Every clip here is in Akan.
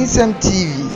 Isam TV.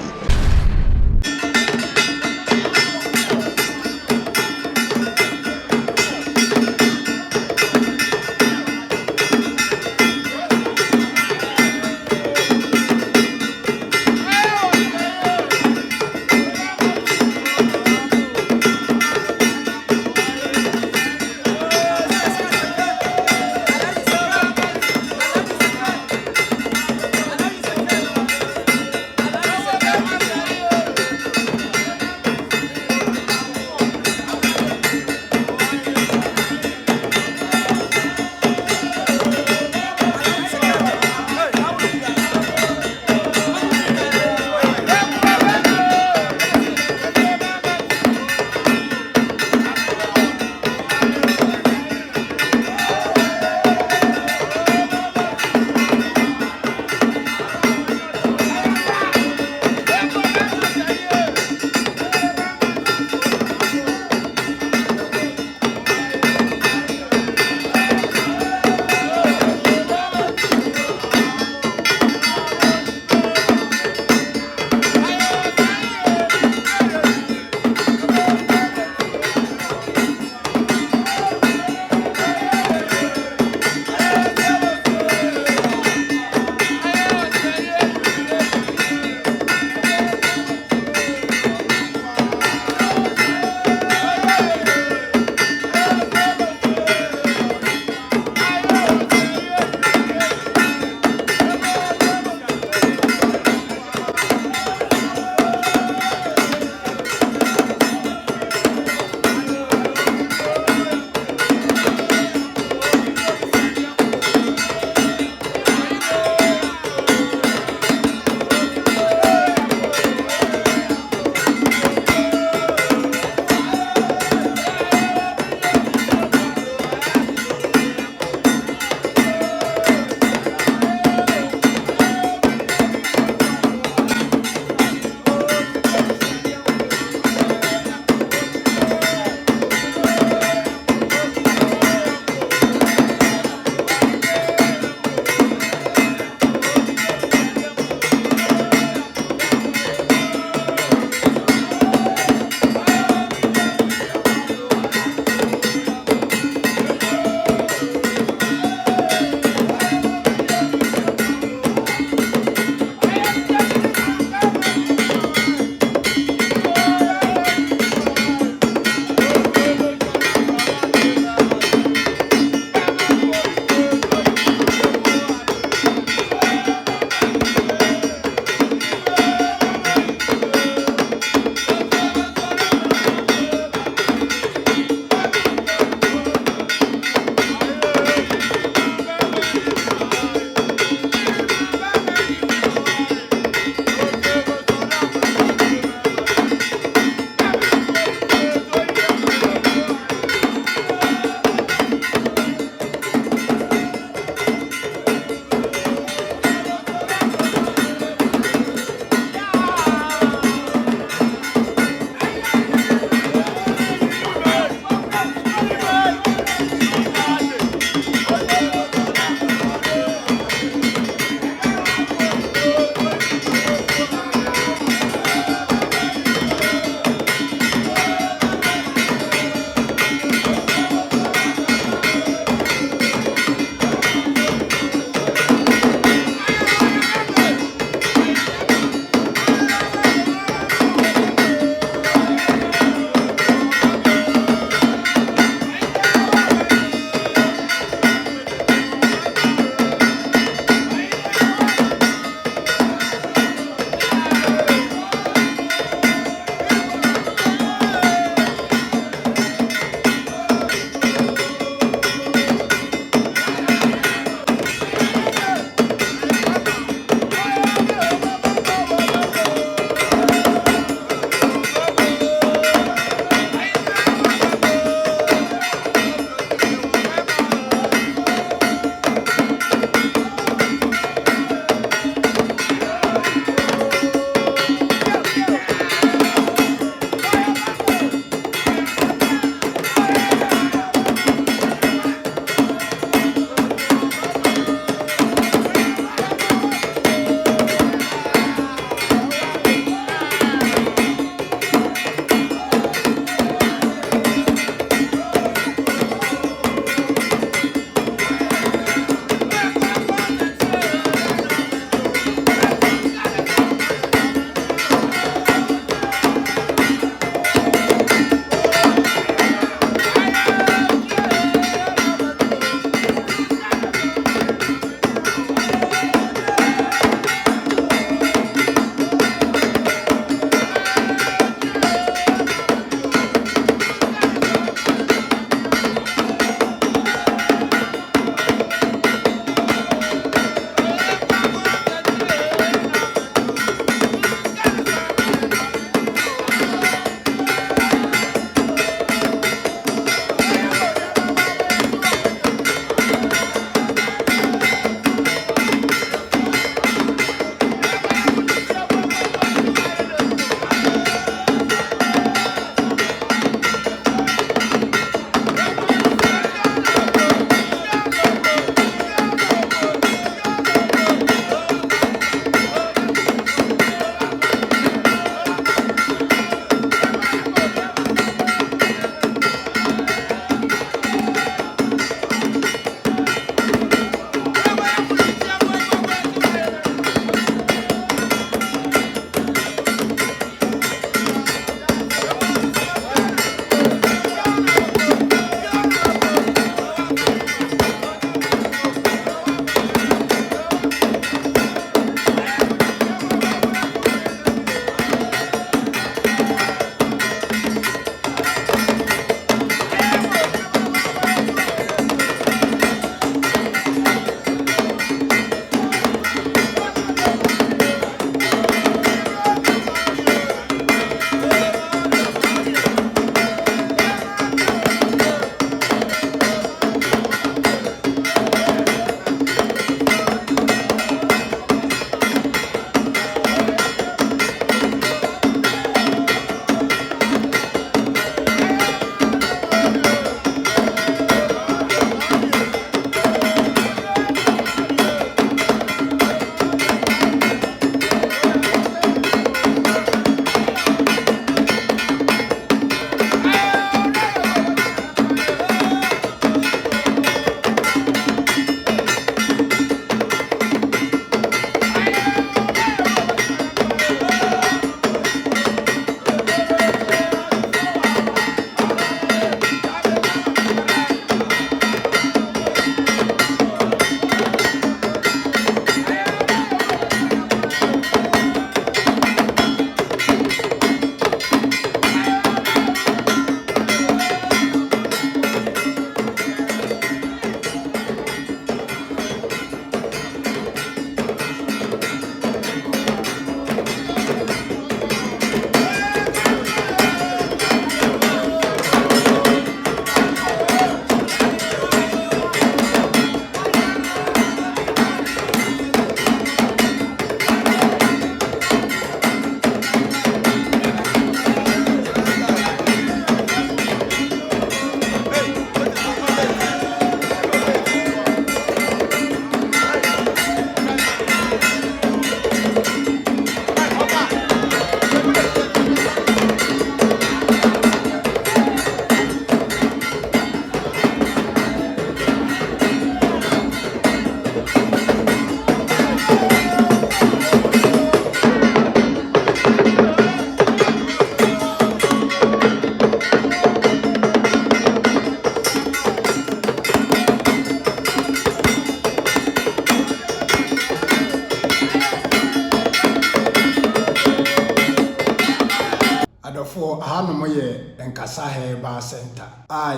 ye Nkasa Herbal Center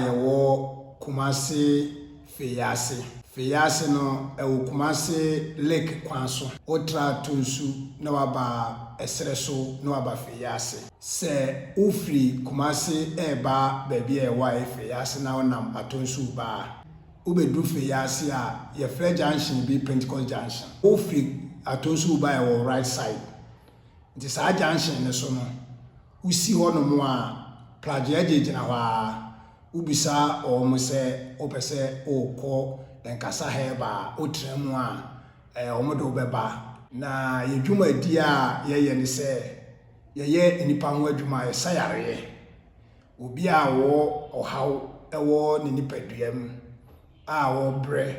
ye wo Kumasi Feyase no Kumasi Lake kwanso otra tunsu na waba esreso na waba Feyase se ufri Kumasi eba baby ewa Feyase na onam atonsu ba ubedu Feyase a ye Free Junction bi Pentecost Junction ufri atonsu ba e right side nti sa junction ne so no usi ho no mo a plagia gina ho a ubisa o mo se opese okọ Nkasa Herbal otremu a o mo do beba na yedwuma di a ye ne se ye enipa ho adwuma ye sayare obi a wo ohaw ewo ne nipaduam a wo bre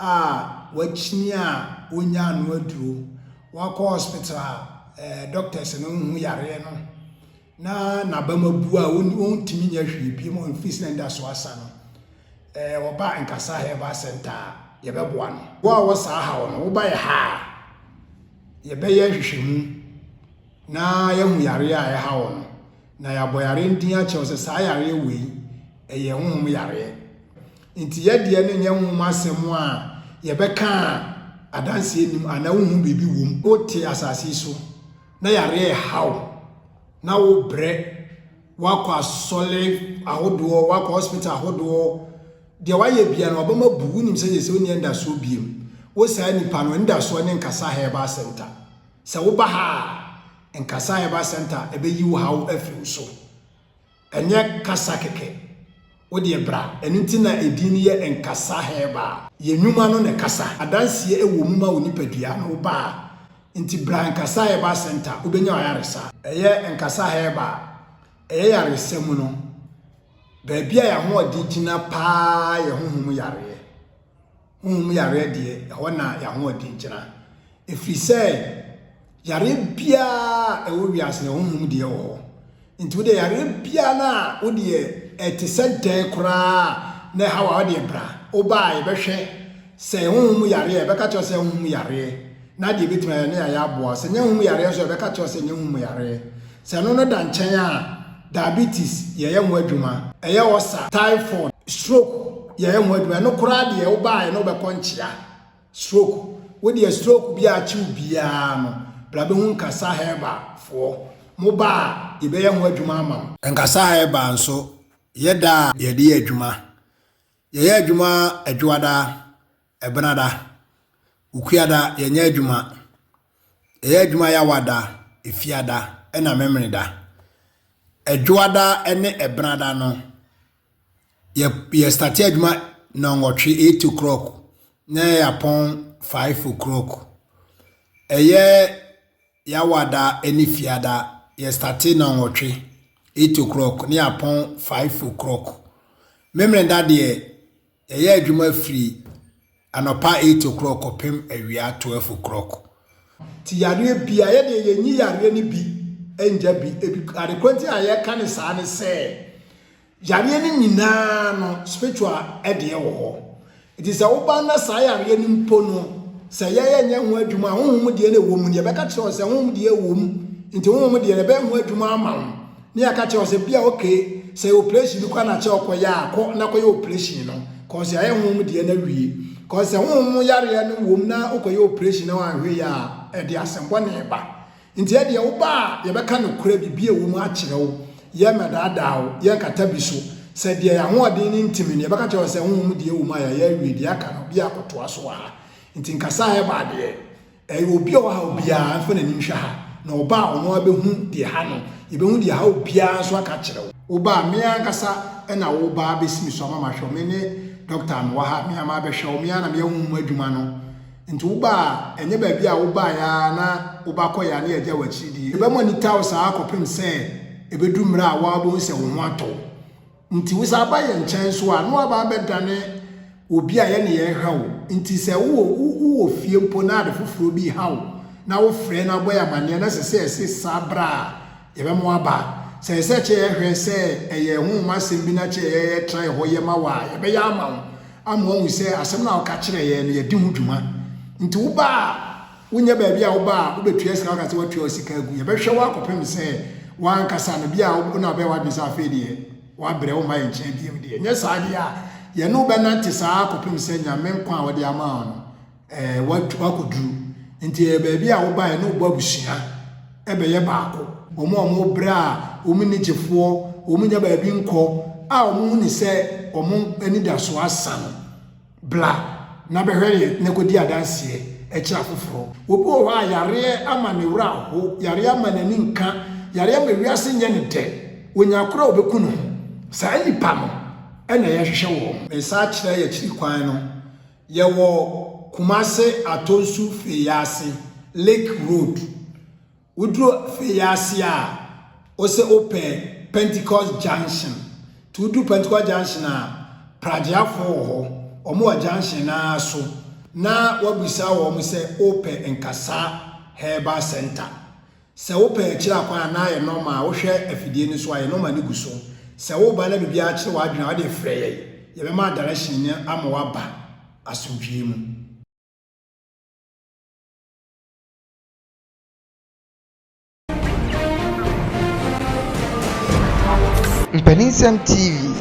a wachini a onya no aduro wakọ hospital doctors no hu yare no na bamabu a wontimi nya hwie bi mo mfisi na nda so asa no oba Nkasa Herbal Center ye beboa no wo wasa ha no wo ba ye ha ye be ye hwehwemu na ye hu yare a ye ha wo no na ya boyare ndin a che se sa yare we ye honhom yare nti ye de ne nya honhom asem a ye beka adanse enim ana honhom bibi wom ote asase so na yare haw na wo bre wakọ asole ahodo wakọ hospital ahodo de waye bia na obama bugu nim se yese oni enda so biem wo sa nipa no enda so ne Nkasa Herbal Center se wo ba ha Nkasa Herbal Center ebe yi wo haw afiri so enye kasa keke wo de bra enunti na edin ye Nkasa Herbal ye nwuma no ne kasa adanse ewo mu ma oni padua no ba nti bra Nkasa Herbal Center ubenya ayaresa eye Nkasa Herbal eye yaresem no baabia ya ho odi gina pa ye honhom yare de ho na ya ho odi gina efise yare bia ewo wiase ne honhom de wo nti wo de yare bia na wo de etisente kura na hawa wo de bra oba ye behwe se honhom yare e beka cho se honhom yare na de bitima na ya aboa se nya honhom yare so e beka cho se nya honhom yare se no da nchen a diabetes ye mo adwuma eye wosa typhoid stroke ye mo adwuma no kura de wo ba no be konchia stroke wo de stroke bia chi bia no bla be hu Nkasa Herbal fo mo ba e be ye mo adwuma ama Nkasa Herbal nso ye da ye de adwuma ye adwuma adwada ebenada ukuada ye nya adwuma ye adwuma ya wada efiada ena memreda Edwada ene ebrada no ye start adwuma na ngotwe 8 o'clock na ya pon 5 o'clock eye ya wada ene fiada ye start na ngotwe 8 o'clock na ya pon 5 o'clock memrenda de ye adwuma free anopa 8 o'clock opem awia 12 o'clock ti yare bia ye de ye nyi yare ni bi enja bi adekwenti aye kan sa ne se yare ni nyina no spiritual ede wo ho it is a oba na sa yare ni mpo no se ye nya ho adwuma honhom de na wo mu ne be ka che o se honhom de wo mu nti honhom de be ho adwuma ama ne ya ka che o se bia okay se operation kwa na che okoya akọ na koya operation no ko se aye honhom de na wie ko se honhom yare ni wo mu na okoya operation na wa hwe ya ede asembo ne ba nti e de wo ba ye beka no kura bibie wo mu a kire wo ye medadawo ye kata bi so se de ya ho ode ni ntimi ne beka che se honhom de wo mu a ya wie de aka no bia akoto aso ha nti Nkasa Herbal de obi o ha obi a fa na ni hwa ha na oba ono abehu de ha no ye behu de ha obi a so aka kire wo ba me Nkasa na wo ba besimi so mama hwo me ne doctor no ha me ama be hwo me na me hu mu adwuma no nti wo ba enye ba bia wo ba ya na wo ba ko ya na ye gya wachidi e be mo ni taw sa akopem se e be dumra wa bo se wo ho ato nti wo sa ba ye nchen so a no ba be dane obi a ye ne ye hwa wo nti se wo fie mpo na ade foforo bi hawo na wo frɛ na boy amane na se sabra ye be mo aba se che ye hwe se eye hu ma sem bi na che ye try ho ye ma wa ye be ya ama wo se asem na wo ka kire ye ne ye di hu dwuma nti wo ba wonya ba bia wo ba wo betua sika ka se watua sika agu ye be hwe wa kopem se wan kasa no bia na be wa bisa afi de wa bre wo ma enche biem de nya sa de a ye no be nante saa kopim se nya men kwa wo de ama no wa koduru nti e ba bia wo ba ye no bo abusua e be ye baako omo bra omo ni jefo omo nya ba bi nko a omo ni se omo ani da so asan bla na be hwere ne kodi adanse e kira foforo obi o ha yare ama ne wura ho yare ama na ni nka yare ama wiase nya ne de wonya kora obeku no saa nipa no ena ye hwehwe wo me sa kira ye kiri kwan no ye wo Kumase Atonsu Feyasi Lake Road udro Feyasi a ose open Pentecost Junction to do Pentecost Junction a prajiafo ho omo junction na so na wabisa wo mo se open Nkasa Herbal Center se open kira kwan na ye normal wo hwe afidie ni so aye normal ni guso se wo ba na bibia kire wa adwena wa de freye ye be ma direction ni ama wa ba asomdwie mu Mpeninsem TV